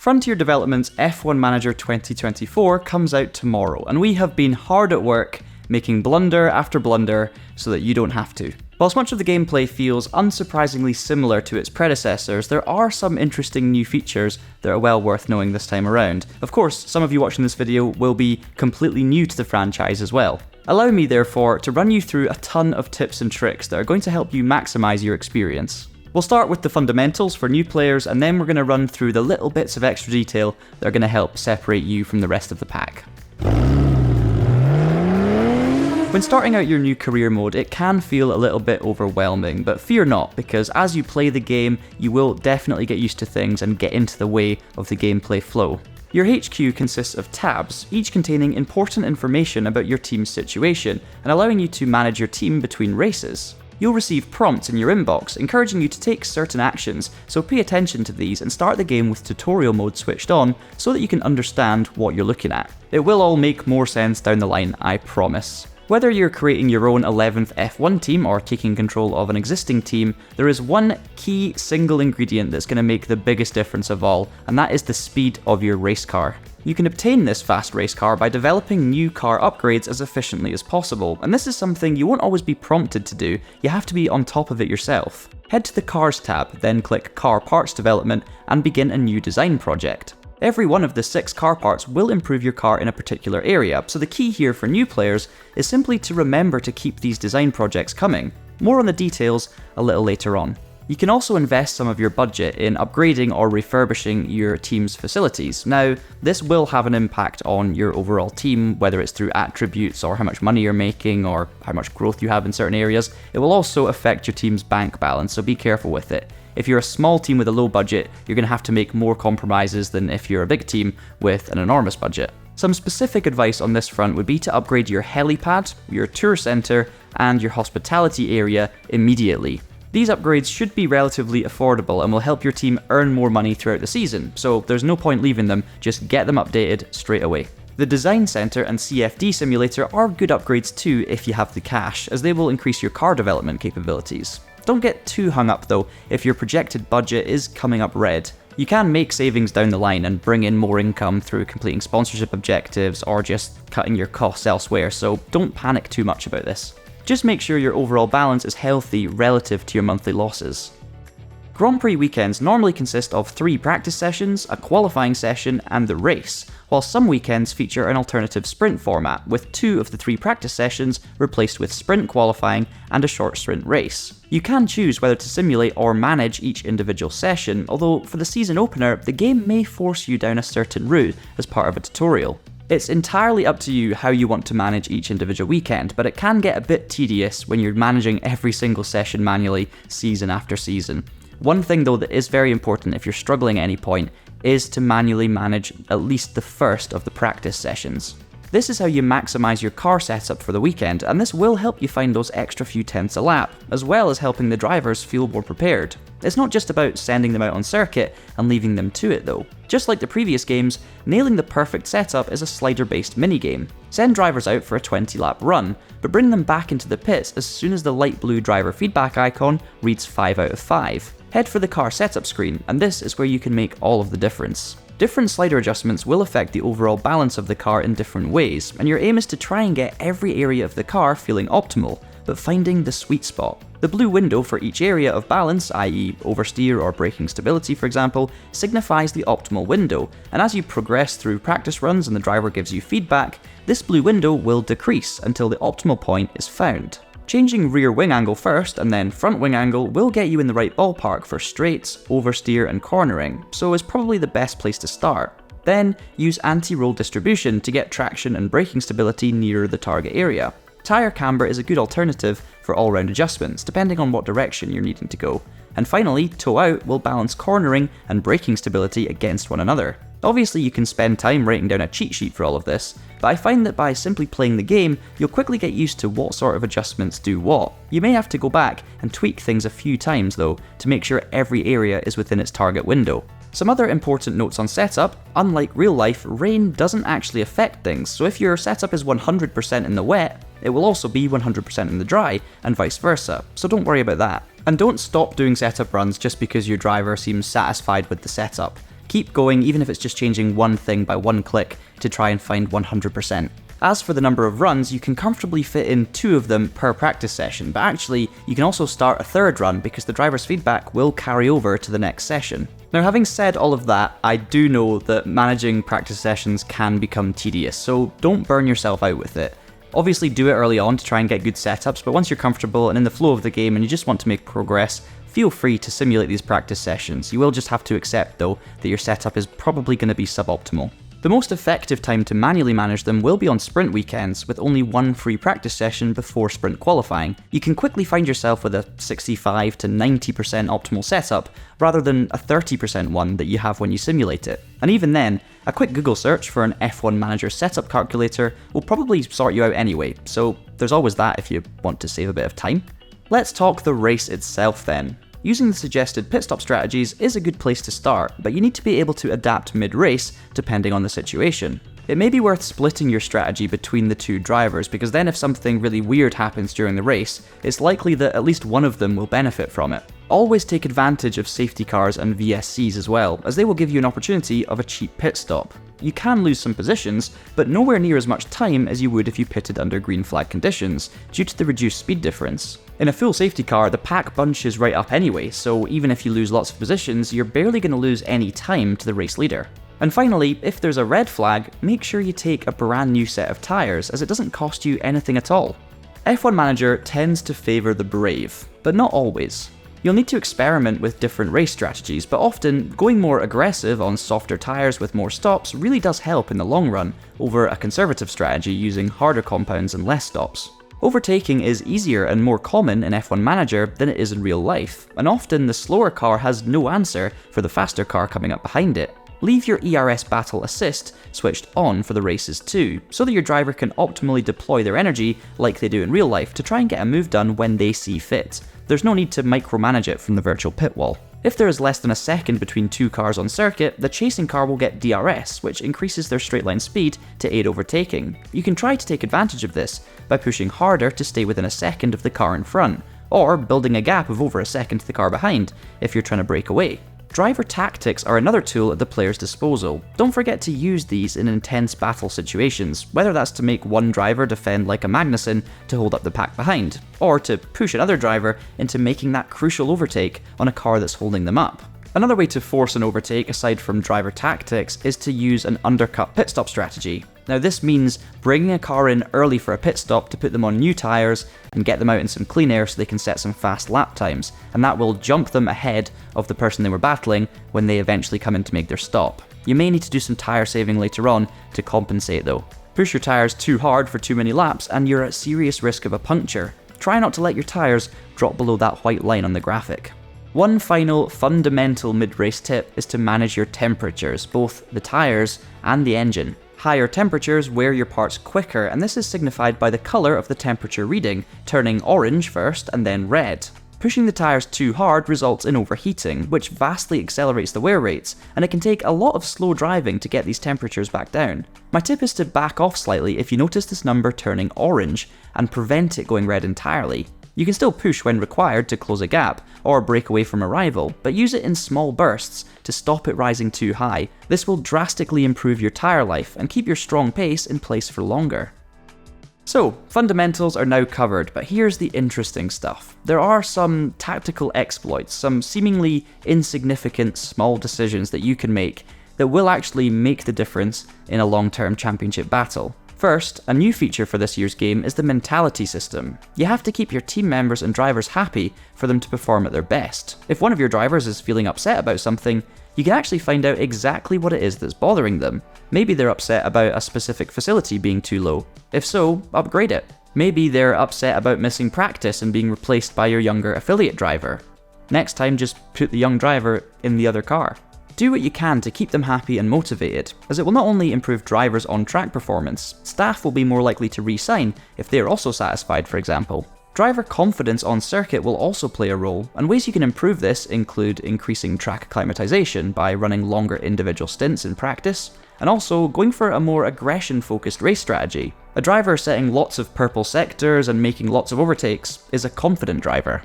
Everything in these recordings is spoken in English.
Frontier Development's F1 Manager 2024 comes out tomorrow, and we have been hard at work making blunder after blunder so that you don't have to. Whilst much of the gameplay feels unsurprisingly similar to its predecessors, there are some interesting new features that are well worth knowing this time around. Of course, some of you watching this video will be completely new to the franchise as well. Allow me, therefore, to run you through a ton of tips and tricks that are going to help you maximise your experience. We'll start with the fundamentals for new players, and then we're going to run through the little bits of extra detail that are going to help separate you from the rest of the pack. When starting out your new career mode, it can feel a little bit overwhelming, but fear not, because as you play the game, you will definitely get used to things and get into the way of the gameplay flow. Your HQ consists of tabs, each containing important information about your team's situation, and allowing you to manage your team between races. You'll receive prompts in your inbox, encouraging you to take certain actions, so pay attention to these and start the game with tutorial mode switched on so that you can understand what you're looking at. It will all make more sense down the line, I promise. Whether you're creating your own 11th F1 team or taking control of an existing team, there is one key single ingredient that's going to make the biggest difference of all, and that is the speed of your race car. You can obtain this fast race car by developing new car upgrades as efficiently as possible, and this is something you won't always be prompted to do, you have to be on top of it yourself. Head to the Cars tab, then click Car Parts Development and begin a new design project. Every one of the 6 car parts will improve your car in a particular area, so the key here for new players is simply to remember to keep these design projects coming. More on the details a little later on. You can also invest some of your budget in upgrading or refurbishing your team's facilities. Now, this will have an impact on your overall team, whether it's through attributes or how much money you're making or how much growth you have in certain areas. It will also affect your team's bank balance, so be careful with it. If you're a small team with a low budget, you're going to have to make more compromises than if you're a big team with an enormous budget. Some specific advice on this front would be to upgrade your helipad, your tour centre, and your hospitality area immediately. These upgrades should be relatively affordable and will help your team earn more money throughout the season, so there's no point leaving them, just get them updated straight away. The Design Center and CFD Simulator are good upgrades too if you have the cash, as they will increase your car development capabilities. Don't get too hung up though if your projected budget is coming up red. You can make savings down the line and bring in more income through completing sponsorship objectives or just cutting your costs elsewhere, so don't panic too much about this. Just make sure your overall balance is healthy relative to your monthly losses. Grand Prix weekends normally consist of 3 practice sessions, a qualifying session, and the race, while some weekends feature an alternative sprint format, with 2 of the 3 practice sessions replaced with sprint qualifying and a short sprint race. You can choose whether to simulate or manage each individual session, although for the season opener, the game may force you down a certain route as part of a tutorial. It's entirely up to you how you want to manage each individual weekend, but it can get a bit tedious when you're managing every single session manually, season after season. One thing though that is very important if you're struggling at any point is to manually manage at least the first of the practice sessions. This is how you maximise your car setup for the weekend, and this will help you find those extra few tenths a lap, as well as helping the drivers feel more prepared. It's not just about sending them out on circuit and leaving them to it though. Just like the previous games, nailing the perfect setup is a slider-based minigame. Send drivers out for a 20-lap run, but bring them back into the pits as soon as the light blue driver feedback icon reads 5 out of 5. Head for the car setup screen, and this is where you can make all of the difference. Different slider adjustments will affect the overall balance of the car in different ways, and your aim is to try and get every area of the car feeling optimal, but finding the sweet spot. The blue window for each area of balance, i.e. oversteer or braking stability for example, signifies the optimal window, and as you progress through practice runs and the driver gives you feedback, this blue window will decrease until the optimal point is found. Changing rear wing angle first and then front wing angle will get you in the right ballpark for straights, oversteer and cornering, so is probably the best place to start. Then use anti-roll distribution to get traction and braking stability nearer the target area. Tyre camber is a good alternative for all-round adjustments, depending on what direction you're needing to go. And finally, toe out will balance cornering and braking stability against one another. Obviously you can spend time writing down a cheat sheet for all of this, but I find that by simply playing the game, you'll quickly get used to what sort of adjustments do what. You may have to go back and tweak things a few times though, to make sure every area is within its target window. Some other important notes on setup: unlike real life, rain doesn't actually affect things, so if your setup is 100% in the wet, it will also be 100% in the dry, and vice versa, so don't worry about that. And don't stop doing setup runs just because your driver seems satisfied with the setup. Keep going even if it's just changing one thing by one click to try and find 100%. As for the number of runs, you can comfortably fit in 2 of them per practice session, but actually you can also start a 3rd run because the driver's feedback will carry over to the next session. Now, having said all of that, I do know that managing practice sessions can become tedious, so don't burn yourself out with it. Obviously do it early on to try and get good setups, but once you're comfortable and in the flow of the game and you just want to make progress, feel free to simulate these practice sessions. You will just have to accept, though, that your setup is probably going to be suboptimal. The most effective time to manually manage them will be on sprint weekends, with only 1 free practice session before sprint qualifying. You can quickly find yourself with a 65 to 90% optimal setup, rather than a 30% one that you have when you simulate it. And even then, a quick Google search for an F1 Manager setup calculator will probably sort you out anyway, so there's always that if you want to save a bit of time. Let's talk the race itself then. Using the suggested pit stop strategies is a good place to start, but you need to be able to adapt mid-race depending on the situation. It may be worth splitting your strategy between the 2 drivers, because then if something really weird happens during the race, it's likely that at least one of them will benefit from it. Always take advantage of safety cars and VSCs as well, as they will give you an opportunity of a cheap pit stop. You can lose some positions, but nowhere near as much time as you would if you pitted under green flag conditions, due to the reduced speed difference. In a full safety car, the pack bunches right up anyway, so even if you lose lots of positions, you're barely going to lose any time to the race leader. And finally, if there's a red flag, make sure you take a brand new set of tyres, as it doesn't cost you anything at all. F1 Manager tends to favour the brave, but not always. You'll need to experiment with different race strategies, but often going more aggressive on softer tyres with more stops really does help in the long run over a conservative strategy using harder compounds and less stops. Overtaking is easier and more common in F1 Manager than it is in real life, and often the slower car has no answer for the faster car coming up behind it. Leave your ERS Battle Assist switched on for the races too, so that your driver can optimally deploy their energy like they do in real life to try and get a move done when they see fit. There's no need to micromanage it from the virtual pit wall. If there is less than a second between 2 cars on circuit, the chasing car will get DRS, which increases their straight line speed to aid overtaking. You can try to take advantage of this by pushing harder to stay within a second of the car in front, or building a gap of over a second to the car behind if you're trying to break away. Driver tactics are another tool at the player's disposal. Don't forget to use these in intense battle situations, whether that's to make one driver defend like a Magnussen to hold up the pack behind, or to push another driver into making that crucial overtake on a car that's holding them up. Another way to force an overtake aside from driver tactics is to use an undercut pit stop strategy. Now this means bringing a car in early for a pit stop to put them on new tyres and get them out in some clean air so they can set some fast lap times, and that will jump them ahead of the person they were battling when they eventually come in to make their stop. You may need to do some tyre saving later on to compensate though. Push your tyres too hard for too many laps and you're at serious risk of a puncture. Try not to let your tyres drop below that white line on the graphic. One final fundamental mid-race tip is to manage your temperatures, both the tyres and the engine. Higher temperatures wear your parts quicker, and this is signified by the colour of the temperature reading, turning orange first and then red. Pushing the tyres too hard results in overheating, which vastly accelerates the wear rates, and it can take a lot of slow driving to get these temperatures back down. My tip is to back off slightly if you notice this number turning orange, and prevent it going red entirely. You can still push when required to close a gap, or break away from a rival, but use it in small bursts to stop it rising too high. This will drastically improve your tyre life and keep your strong pace in place for longer. So, fundamentals are now covered, but here's the interesting stuff. There are some tactical exploits, some seemingly insignificant small decisions that you can make that will actually make the difference in a long-term championship battle. First, a new feature for this year's game is the mentality system. You have to keep your team members and drivers happy for them to perform at their best. If one of your drivers is feeling upset about something, you can actually find out exactly what it is that's bothering them. Maybe they're upset about a specific facility being too low. If so, upgrade it. Maybe they're upset about missing practice and being replaced by your younger affiliate driver. Next time, just put the young driver in the other car. Do what you can to keep them happy and motivated, as it will not only improve drivers' on-track performance, staff will be more likely to re-sign if they are also satisfied, for example. Driver confidence on circuit will also play a role, and ways you can improve this include increasing track acclimatization by running longer individual stints in practice, and also going for a more aggression-focused race strategy. A driver setting lots of purple sectors and making lots of overtakes is a confident driver.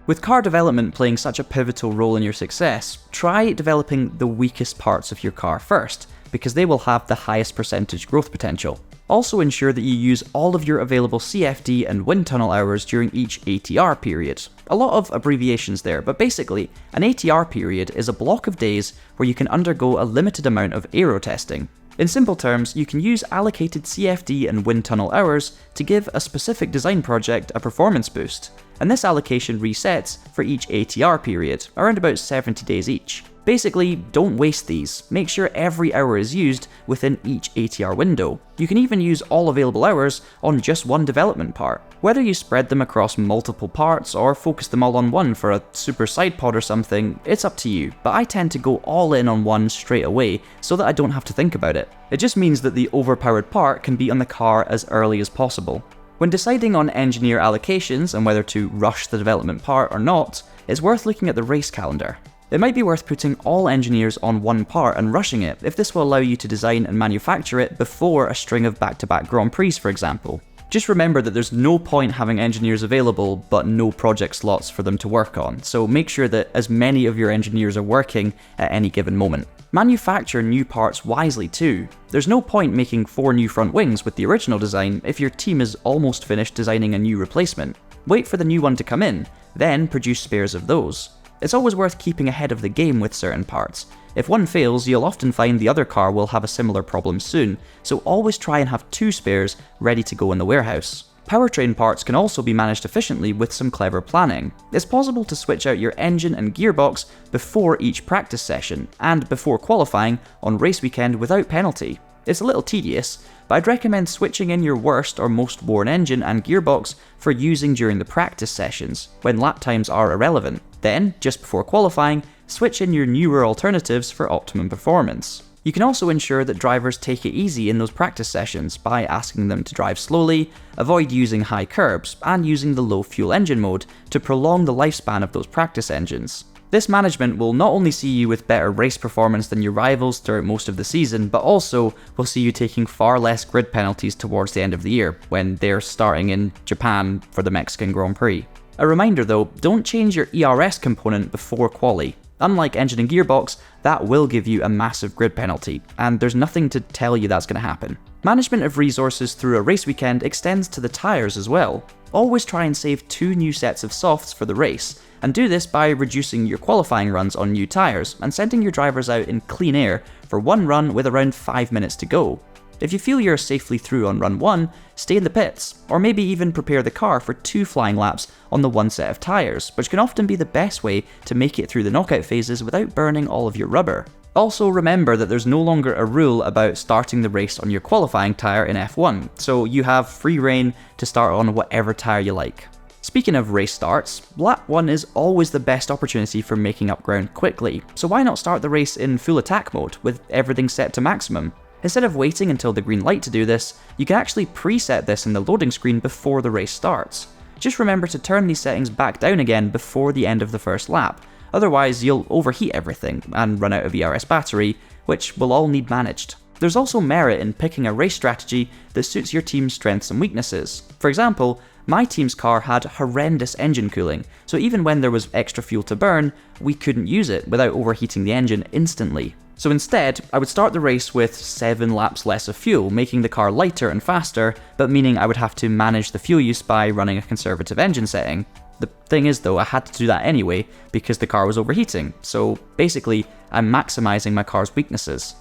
With car development playing such a pivotal role in your success, try developing the weakest parts of your car first, because they will have the highest percentage growth potential. Also ensure that you use all of your available CFD and wind tunnel hours during each ATR period. A lot of abbreviations there, but basically, an ATR period is a block of days where you can undergo a limited amount of aero testing. In simple terms, you can use allocated CFD and wind tunnel hours to give a specific design project a performance boost, and this allocation resets for each ATR period, around about 70 days each. Basically, don't waste these, make sure every hour is used within each ATR window. You can even use all available hours on just one development part. Whether you spread them across multiple parts or focus them all on one for a super side pod or something, it's up to you, but I tend to go all in on one straight away so that I don't have to think about it. It just means that the overpowered part can be on the car as early as possible. When deciding on engineer allocations and whether to rush the development part or not, it's worth looking at the race calendar. It might be worth putting all engineers on one part and rushing it, if this will allow you to design and manufacture it before a string of back-to-back Grand Prix, for example. Just remember that there's no point having engineers available but no project slots for them to work on, so make sure that as many of your engineers are working at any given moment. Manufacture new parts wisely too. There's no point making 4 new front wings with the original design if your team is almost finished designing a new replacement. Wait for the new one to come in, then produce spares of those. It's always worth keeping ahead of the game with certain parts. If one fails, you'll often find the other car will have a similar problem soon, so always try and have 2 spares ready to go in the warehouse. Powertrain parts can also be managed efficiently with some clever planning. It's possible to switch out your engine and gearbox before each practice session, and before qualifying on race weekend without penalty. It's a little tedious, but I'd recommend switching in your worst or most worn engine and gearbox for using during the practice sessions, when lap times are irrelevant. Then, just before qualifying, switch in your newer alternatives for optimum performance. You can also ensure that drivers take it easy in those practice sessions by asking them to drive slowly, avoid using high curbs, and using the low fuel engine mode to prolong the lifespan of those practice engines. This management will not only see you with better race performance than your rivals throughout most of the season, but also will see you taking far less grid penalties towards the end of the year, when they're starting in Japan for the Mexican Grand Prix. A reminder though, don't change your ERS component before quali. Unlike engine and gearbox, that will give you a massive grid penalty, and there's nothing to tell you that's going to happen. Management of resources through a race weekend extends to the tyres as well. Always try and save 2 new sets of softs for the race, and do this by reducing your qualifying runs on new tyres and sending your drivers out in clean air for one run with around 5 minutes to go. If you feel you're safely through on run 1, stay in the pits, or maybe even prepare the car for 2 flying laps on the one set of tyres, which can often be the best way to make it through the knockout phases without burning all of your rubber. Also remember that there's no longer a rule about starting the race on your qualifying tyre in F1, so you have free reign to start on whatever tyre you like. Speaking of race starts, lap 1 is always the best opportunity for making up ground quickly, so why not start the race in full attack mode with everything set to maximum? Instead of waiting until the green light to do this, you can actually preset this in the loading screen before the race starts. Just remember to turn these settings back down again before the end of the first lap, otherwise you'll overheat everything and run out of ERS battery, which will all need managed. There's also merit in picking a race strategy that suits your team's strengths and weaknesses. For example, my team's car had horrendous engine cooling, so even when there was extra fuel to burn, we couldn't use it without overheating the engine instantly. So instead, I would start the race with 7 laps less of fuel, making the car lighter and faster, but meaning I would have to manage the fuel use by running a conservative engine setting. The thing is though, I had to do that anyway, because the car was overheating, so basically, I'm maximising my car's weaknesses.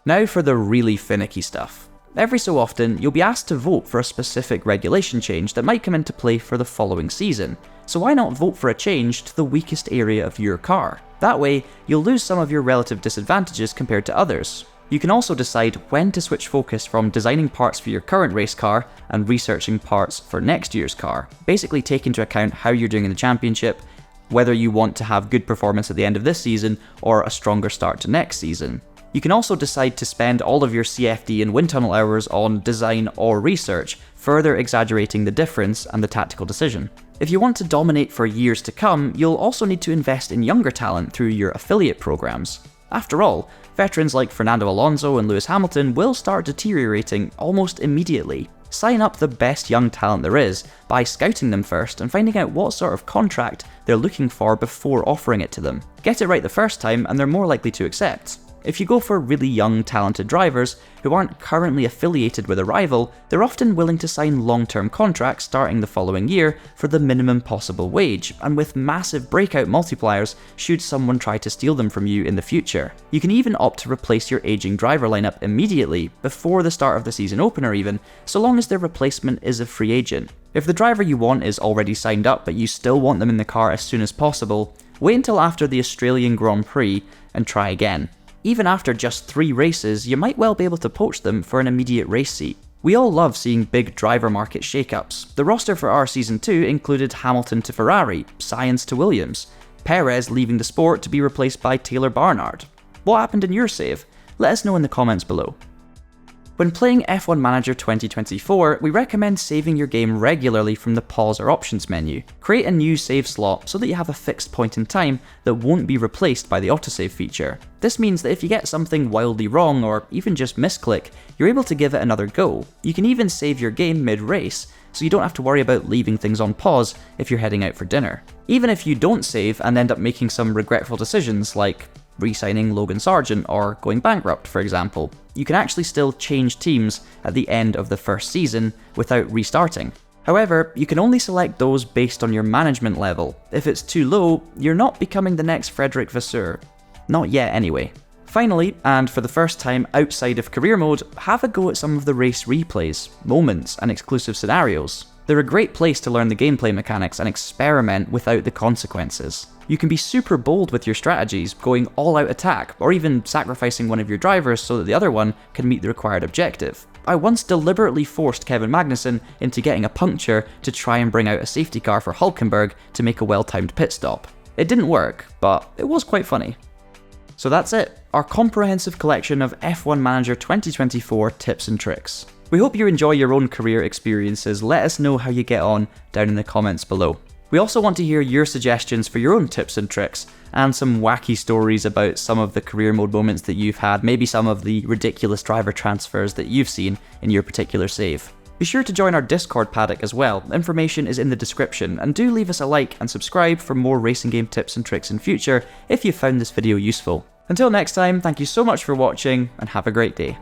Now for the really finicky stuff. Every so often, you'll be asked to vote for a specific regulation change that might come into play for the following season, so why not vote for a change to the weakest area of your car? That way, you'll lose some of your relative disadvantages compared to others. You can also decide when to switch focus from designing parts for your current race car and researching parts for next year's car. Basically take into account how you're doing in the championship, whether you want to have good performance at the end of this season or a stronger start to next season. You can also decide to spend all of your CFD and wind tunnel hours on design or research, further exaggerating the difference and the tactical decision. If you want to dominate for years to come, you'll also need to invest in younger talent through your affiliate programs. After all, veterans like Fernando Alonso and Lewis Hamilton will start deteriorating almost immediately. sign up the best young talent there is by scouting them first and finding out what sort of contract they're looking for before offering it to them. Get it right the first time and they're more likely to accept. If you go for really young, talented drivers who aren't currently affiliated with a rival, they're often willing to sign long-term contracts starting the following year for the minimum possible wage, and with massive breakout multipliers should someone try to steal them from you in the future. You can even opt to replace your aging driver lineup immediately, before the start of the season opener even, so long as their replacement is a free agent. If the driver you want is already signed up but you still want them in the car as soon as possible, wait until after the Australian Grand Prix and try again. Even after just 3 races, you might well be able to poach them for an immediate race seat. We all love seeing big driver market shakeups. The roster for our Season 2 included Hamilton to Ferrari, Sainz to Williams, Perez leaving the sport to be replaced by Taylor Barnard. What happened in your save? Let us know in the comments below. When playing F1 Manager 2024, we recommend saving your game regularly from the pause or options menu. Create a new save slot so that you have a fixed point in time that won't be replaced by the autosave feature. This means that if you get something wildly wrong or even just misclick, you're able to give it another go. You can even save your game mid-race, so you don't have to worry about leaving things on pause if you're heading out for dinner. Even if you don't save and end up making some regretful decisions like re-signing Logan Sargent or going bankrupt, for example, you can actually still change teams at the end of the first season without restarting. However, you can only select those based on your management level. If it's too low, you're not becoming the next Frederick Vasseur. Not yet anyway. Finally, and for the first time outside of career mode, have a go at some of the race replays, moments, and exclusive scenarios. They're a great place to learn the gameplay mechanics and experiment without the consequences. You can be super bold with your strategies, going all out attack, or even sacrificing one of your drivers so that the other one can meet the required objective. I once deliberately forced Kevin Magnussen into getting a puncture to try and bring out a safety car for Hülkenberg to make a well-timed pit stop. It didn't work, but it was quite funny. So that's it, our comprehensive collection of F1 Manager 2024 tips and tricks. We hope you enjoy your own career experiences. Let us know how you get on down in the comments below. We also want to hear your suggestions for your own tips and tricks, and some wacky stories about some of the career mode moments that you've had, maybe some of the ridiculous driver transfers that you've seen in your particular save. Be sure to join our Discord paddock as well, information is in the description, and do leave us a like and subscribe for more racing game tips and tricks in future if you found this video useful. Until next time, thank you so much for watching, and have a great day.